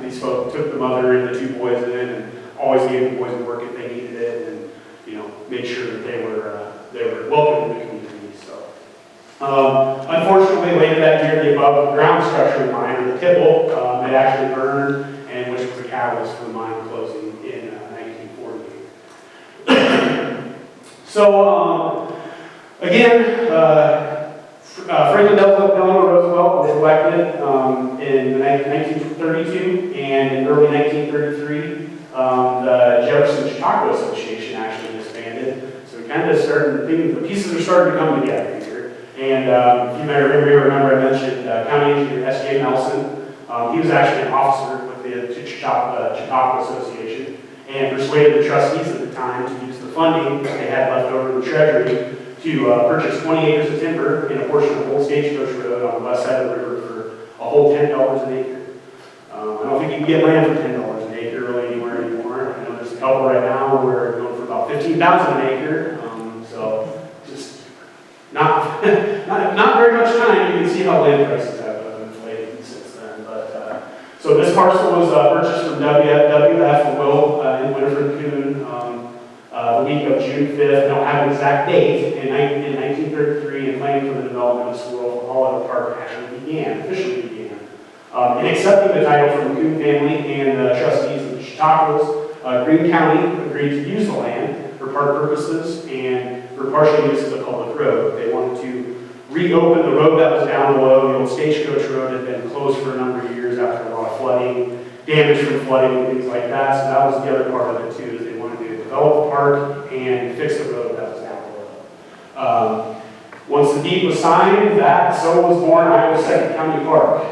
These folks took the mother and the two boys in, and always gave the boys work if they needed it, and made sure that they were welcome in the community. So, unfortunately, later that year, the above ground structure of the mine, or the tipple, had actually burned, and which was a catalyst for the mine closing in 1948. So, again, Franklin Delano Roosevelt was elected in 1932, and in early 1933, the Jefferson Chautauqua Association actually disbanded. So we kind of started thinking the pieces are starting to come together here. And if you may remember, I mentioned County Engineer S.J. Nelson. He was actually an officer with the Chautauqua Association, and persuaded the trustees at the time to use the funding that they had left over in the Treasury to purchase 20 acres of timber in a portion of Old Stagecoach Road on the west side of the river for a whole $10 an acre. I don't think you can get land for $10 an acre really anywhere anymore. I know there's a couple right now where we're going for about $15,000 an acre. So just not very much time. You can see how land prices have inflated since then. But so this parcel was purchased from WF Will and Winifred Kuhn the week of June 5th. I don't have an exact date. In 1933, and planning for the development of Squirrel Hollow Park actually officially began. In accepting the title from the Kuhn family and the trustees of the Chautauquas, Greene County agreed to use the land for park purposes and for partial use as a public road. They wanted to reopen the road that was down below. The old Stagecoach Road had been closed for a number of years after a lot of flooding, damage from flooding and things like that. So that was the other part of it too, is they wanted to develop the park and fix the road that was down below. Once the deed was signed, so was born Iowa's second county park.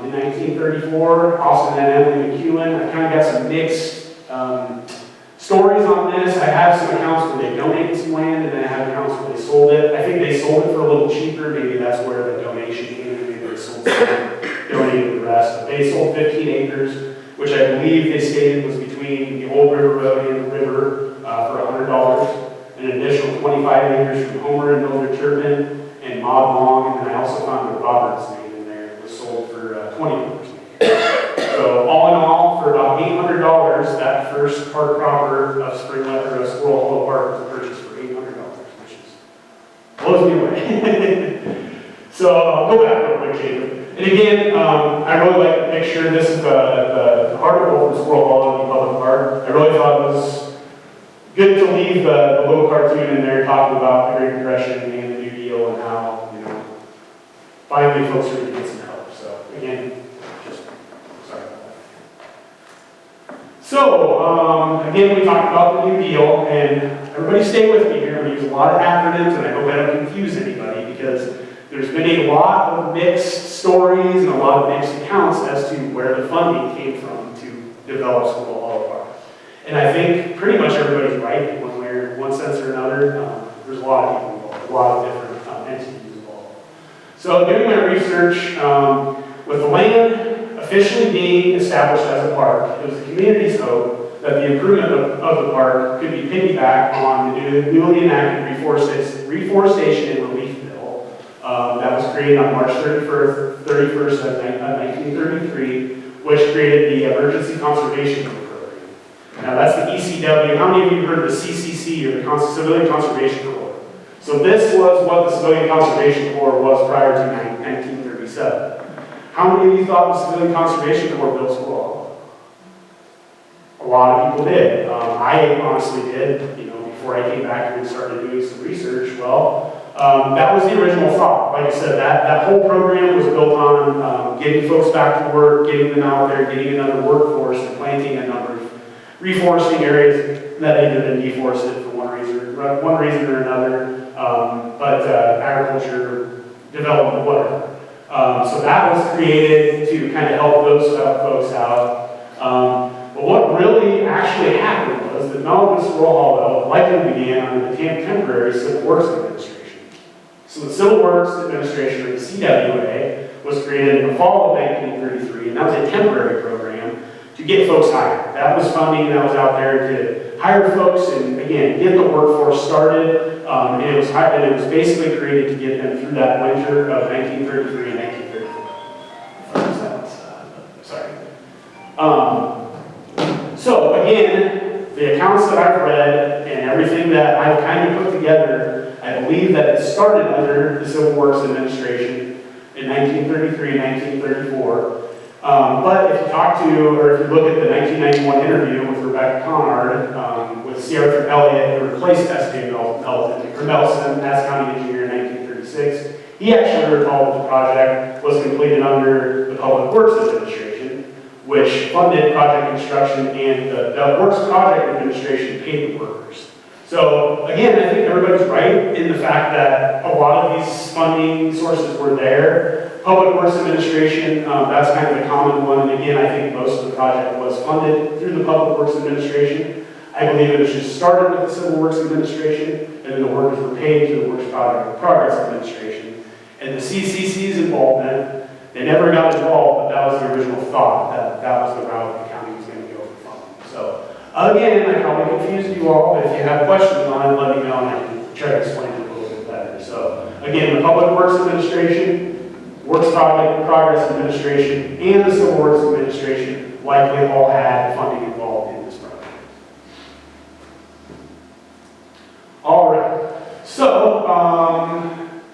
In 1934, Austin and Emily McEwen. I kind of got some mixed stories on this. I have some accounts where they donated some land, and then I have accounts where they sold it. I think they sold it for a little cheaper. Maybe that's where the donation came in. Maybe they sold some, donated the rest. But they sold 15 acres, which I believe they stated was between the Old River Road and the river for $100. An additional 25 acres from Homer and Mildred Turpin and Maud Long, and then I also found the Roberts name in there. It was sold for $20 an acre. So all in all, for about $800, that first park proper of Squirrel Hollow Park was purchased for $800, which blows me away. So I'll go back real quick, Jacob. And again, I really like the picture. This is the article from Squirrel Hollow in the public park. I really thought it was good to leave the little cartoon in there talking about the Great Depression and the New Deal and how, finally folks are going to get some help. So again, just sorry about that. So again, we talked about the New Deal, and everybody stay with me here. I'm going to use a lot of acronyms, and I hope I don't confuse anybody, because there's been a lot of mixed stories and a lot of mixed accounts as to where the funding came from to develop Squirrel Hollow Park. And I think pretty much everybody's right in one sense or another. There's a lot of people involved, a lot of different entities involved. So doing my research, with the land officially being established as a park, it was the community's hope that the improvement of the park could be piggybacked on the newly enacted Reforestation and Relief Bill that was created on March 31st of 1933, which created the Emergency Conservation Program. Now that's the ECW. How many of you heard of the CCC, or the Civilian Conservation Corps? So this was what the Civilian Conservation Corps was prior to 1937. How many of you thought the Civilian Conservation Corps built Squirrel Hollow? A lot of people did. I honestly did, before I came back here and started doing some research. Well, that was the original thought. Like I said, that whole program was built on getting folks back to work, getting them out there, getting another workforce, and planting a number of reforesting areas that had been deforested for one reason or another, but agriculture, development, whatever. So that was created to kind of help those folks out. But what really actually happened was that development of Squirrel Hollow likely began under the temporary Civil Works Administration. So the Civil Works Administration, or the CWA, was created in the fall of 1933, and that was a temporary program to get folks hired. That was funding that was out there to hire folks and, again, get the workforce started. And it was basically created to get them through that winter of 1933 and 1934. Sorry. So again, the accounts that I've read and everything that I've kind of put together, I believe that it started under the Civil Works Administration in 1933 and 1934. But if you talk to, or if you look at the 1991 interview with Rebecca Conard, with C. Arthur Elliott, who replaced S.K. Nelson as county engineer in 1936, he actually recalled that the project was completed under the Public Works Administration, which funded project construction, and the Works Project Administration paid the workers. So again, I think everybody's right in the fact that a lot of these funding sources were there. Public Works Administration, that's kind of a common one, and again, I think most of the project was funded through the Public Works Administration. I believe it was just started with the Civil Works Administration, and then the workers were paid through the Works Progress Administration. And the CCC's involvement, they never got involved, but that was the original thought, that that was the route the county was going to go for funding. So again, I probably confused you all, but if you have questions on it, let me know and I can try to explain it a little bit better. So again, the Public Works Administration, Works Progress Administration, and the Civil Works Administration likely all had funding involved in this project. All right. So,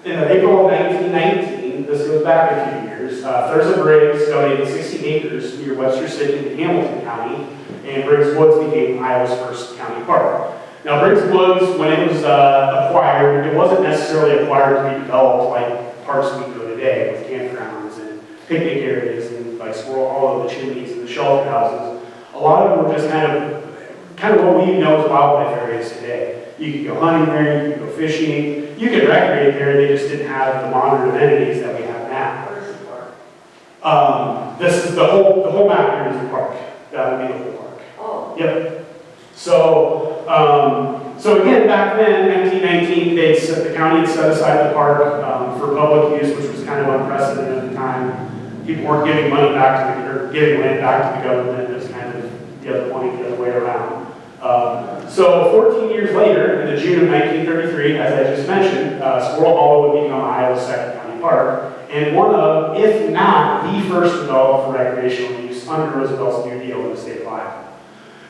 in April of 1919, this goes back a few years, Thurza Briggs donated 60 acres near Webster City in Hamilton County, and Briggs Woods became Iowa's first county park. Now, Briggs Woods, when it was acquired, it wasn't necessarily acquired to be developed like parks we know today, with campgrounds and picnic areas and like Squirrel Hollow, the chimneys and the shelter houses. A lot of them were just kind of what we know as wildlife areas today. You could go hunting there, you could go fishing, you could recreate there, they just didn't have the modern amenities that we have now. Where's the park? This is the whole map here is the park. That would be the whole park. Oh. Yep. So, so again, back then, 1919, the county had set aside the park for public use, which was kind of unprecedented at the time. People weren't giving money back to or giving land back to the government. It was kind of the other point, the other way around. So 14 years later, in the June of 1933, as I just mentioned, Squirrel Hollow would become Iowa's second county park, and one of, if not the first developed for recreational use under Roosevelt's New Deal in the state of Iowa.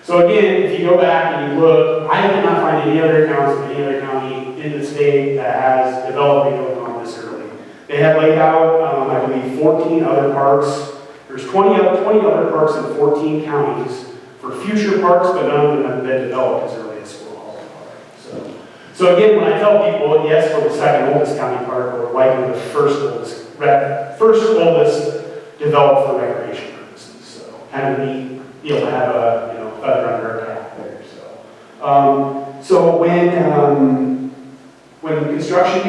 So again, if you go back and you look, I did not find any other accounts of any other county in the state that has development going on this early. They have laid out, I believe, 14 other parks. There's 20 other parks in 14 counties for future parks, but none of them have been developed as early as Squirrel Hollow Park. So again, when I tell people, yes, we're the second oldest county park, but we're likely the first oldest developed for recreation purposes. So kind of neat, to have a feather under our cap there. So when construction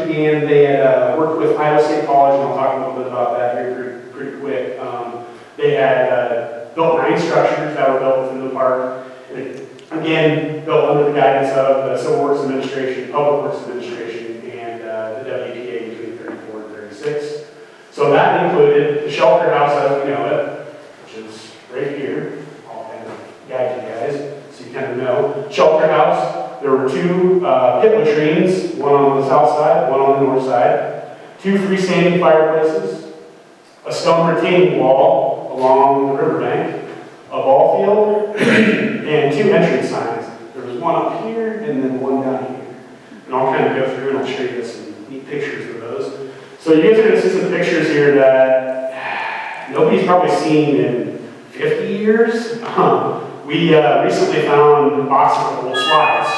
began, they had worked with Iowa State College, and I'll talk a little bit about that here pretty quick. They had built 9 structures that were built within the park. And again, built under the guidance of the Civil Works Administration, Public Works Administration, and the WPA between 34 and 36. So that included the shelter house as we know it, which is right here. I'll kind of guide you guys so you kind of know. Shelter house, there were 2 pit latrines, one on the south side, one on the north side, 2 freestanding fireplaces, a stone retaining wall along the riverbank, a ball field, and 2 entrance signs. There was one up here and then one down here. And I'll kind of go through and I'll show you some neat pictures of those. So you guys are going to see some pictures here that nobody's probably seen in 50 years. We recently found boxes of old slides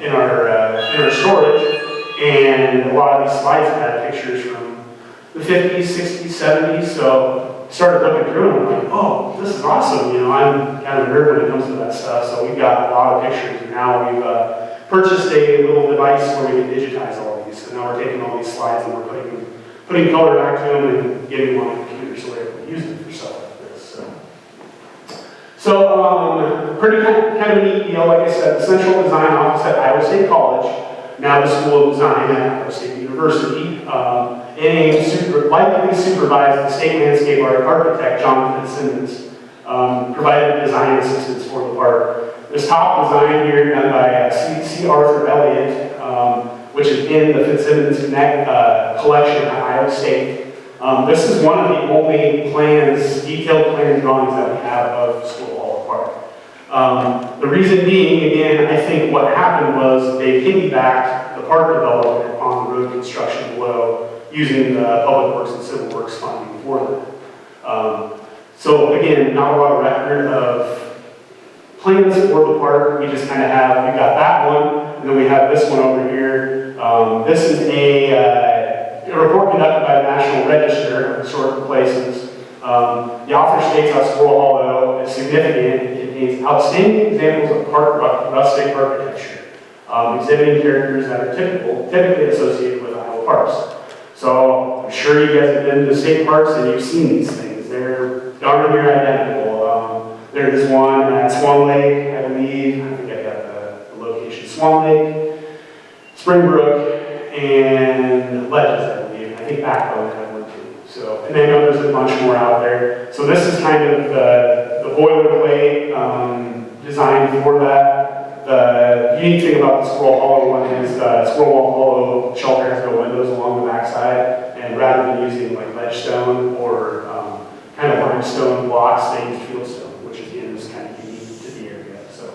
in our storage, and a lot of these slides had pictures from the 50s, 60s, 70s. So I started looking through and I'm like, oh, this is awesome. I'm kind of a nerd when it comes to that stuff. So we've got a lot of pictures, and now we've purchased a little device where we can digitize all of these. So now we're taking all these slides and we're putting color back to them and getting them on the computer so we're able to use them for stuff like this. So pretty kind of a neat deal. Like I said, the Central Design Office at Iowa State College, now the School of Design at Iowa State University, likely supervised the state landscape architect, John Fitzsimmons, provided design assistance for the park. This top design here done by C. Arthur Elliott, which is in the Fitzsimmons collection at Iowa State. This is one of the only plans, detailed plan drawings that we have of Squirrel Hollow Park. The reason being, again, I think what happened was they piggybacked the park development on the road construction below using the Public Works and Civil Works funding for that. So again, not a lot of record of plans for the park. We just kind of have, we got that one, and then we have this one over here. This is a report conducted by the National Register of Historical Places. The author states that Squirrel Hollow is significant. It contains outstanding examples of park rustic architecture, exhibiting characters that are typically associated with Iowa parks. So I'm sure you guys have been to state parks and you've seen these things. They're darn near identical. There's one at Swan Lake, I believe. I think I got the location. Swan Lake, Springbrook, and Ledges, I believe. I think Backbone had one too. So, and I know there's a bunch more out there. So this is kind of the boilerplate design for that. The unique thing about the Squirrel Hollow one is Squirrel Hollow shelter has no windows along the backside, and rather than using like ledge stone or kind of limestone blocks, they use fieldstone, which again is kind of unique to the area. So,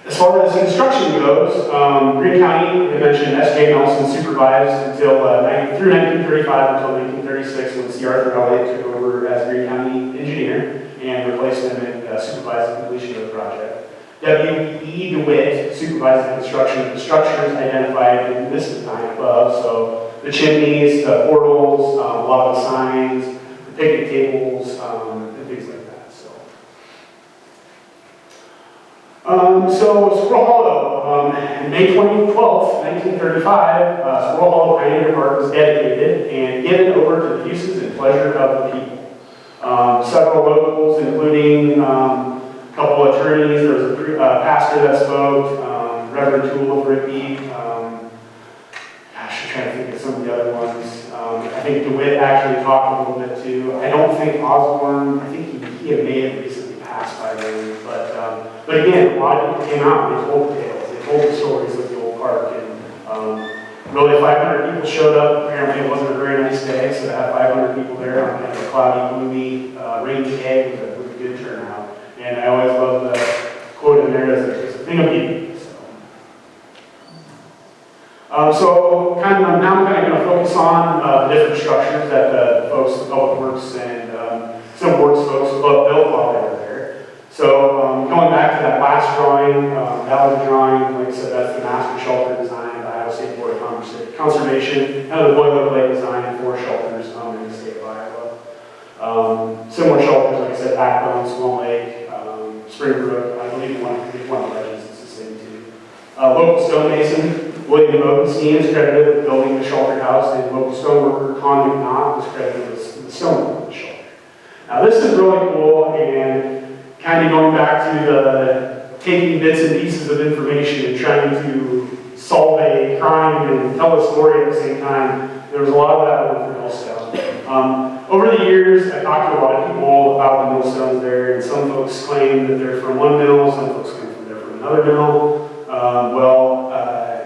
as far as construction goes, Greene County, I mentioned S.J. Nelson supervised until through 1935 until 1936 when C. Arthur Elliott took over as Greene County engineer and replaced him and supervised the completion of the project. W.E. DeWitt supervised the construction of the structures identified in this design above, so the chimneys, the portals, a lot of the signs, the picnic tables, and things like that. So Squirrel Hollow, May 12th, 1935, Squirrel Hollow Pioneer Park was dedicated and given over to the uses and pleasure of the people. Several locals, including a couple of attorneys, there was a pastor that spoke, Reverend Toole of Rippey. I'm trying to think of some of the other ones. I think DeWitt actually talked a little bit too. I don't think Osborne, I think he may have recently passed by then. But again, a lot of people came out and they told the tales. They told the stories of the old park. And really 500 people showed up. Apparently it wasn't a very nice day, so to have 500 people there on kind of a cloudy, gloomy, rainy day was a good turnout. And I always love the quote in there, there's a thing of beauty. So now I'm kind of going to focus on the different structures that the folks, the Public Works and Civil Works folks built while they were there. So going back to that last drawing, that was a drawing, like I said, that's the master shelter design of the Iowa State Board of Conservation, and the boilerplate design for shelters in the state of Iowa. Similar shelters, like I said, Backbone, Swan Lake, Springbrook, I believe one of the legends is the same too. Local stonemason, William Odenstein is credited with building the shelter house, and local stoneworker Con McNaught was credited with the stonework of the shelter. Now this is really cool, and kind of going back to the taking bits and pieces of information and trying to solve a crime and tell a story at the same time. There was a lot of that over for millstone. Over the years, I talked to a lot of people about the millstones there, and some folks claim that they're from one mill, some folks claim that they're from another mill.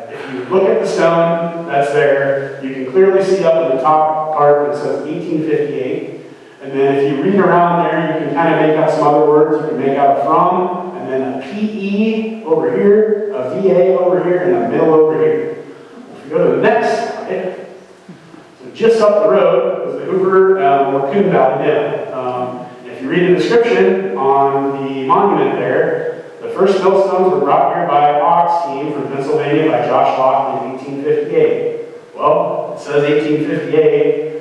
If you look at the stone that's there, you can clearly see up in the top part that says 1858. And then if you read around there, you can kind of make out some other words. You can make out a from, and then a PE over here, a VA over here, and a mill over here. If you go to the next slide, so just up the road is the Hoover or Coon Valley Mill. If you read the description on the monument there, the first millstones were brought here by an ox team from Pennsylvania by Josh Locke in 1858. Well, it says 1858.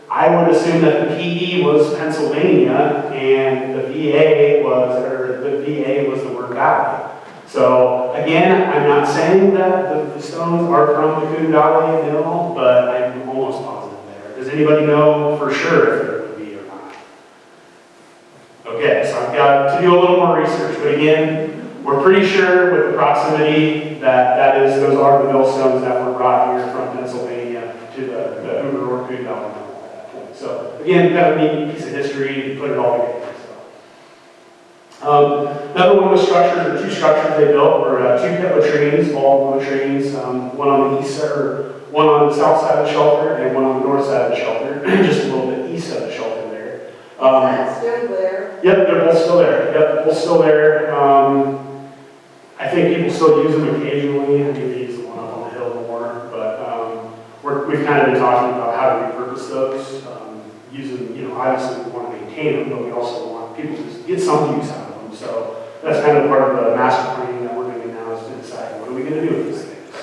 I would assume that the PE was Pennsylvania and the VA was the word valley. So again, I'm not saying that the stones are from the Coon Valley Mill, but I'm almost positive there. Does anybody know for sure if it would be or not? Okay, so I've got to do a little more research, but again, we're pretty sure with the proximity that those are the millstones that were brought here from Pennsylvania to the Hoover or Coon Valley Mill. So again, kind of a neat piece of history to put it all together. Another one of the structures, or two structures they built, were two pit latrines, vault latrines. One on the east side, or one on the south side of the shelter and one on the north side of the shelter, just a little bit east of the shelter there. That's still there. Yep, they're both still there. Yep, both still there. I think people still use them occasionally. I think they use the one up on the hill more, but we've kind of been talking about how to repurpose those. Using, obviously we want to maintain them, but we also want people to get some use out of them. So that's kind of part of the master planning that we're doing now, is to decide what are we going to do with these things.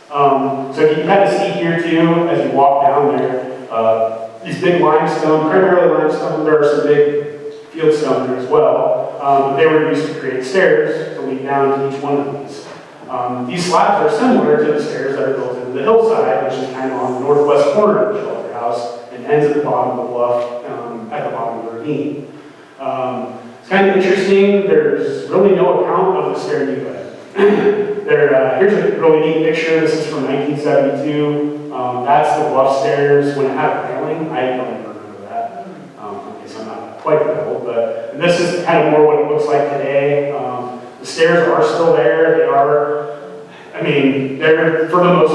So you can kind of see here too, as you walk down there, these big limestone, primarily limestone, there are some big fieldstone there as well, but they were used to create stairs to lead down to each one of these. These slabs are similar to the stairs that are built into the hillside, which is kind of on the northwest corner of the shelter house and ends at the bottom of the bluff, at the bottom of the ravine. It's kind of interesting, there's really no account of the stair depot. Here's a really neat picture. This is from 1972. That's the bluff stairs when it had a railing. I don't even remember that. I guess I'm not quite that old, but this is kind of more what it looks like today. The stairs are still there. They are, they're for the most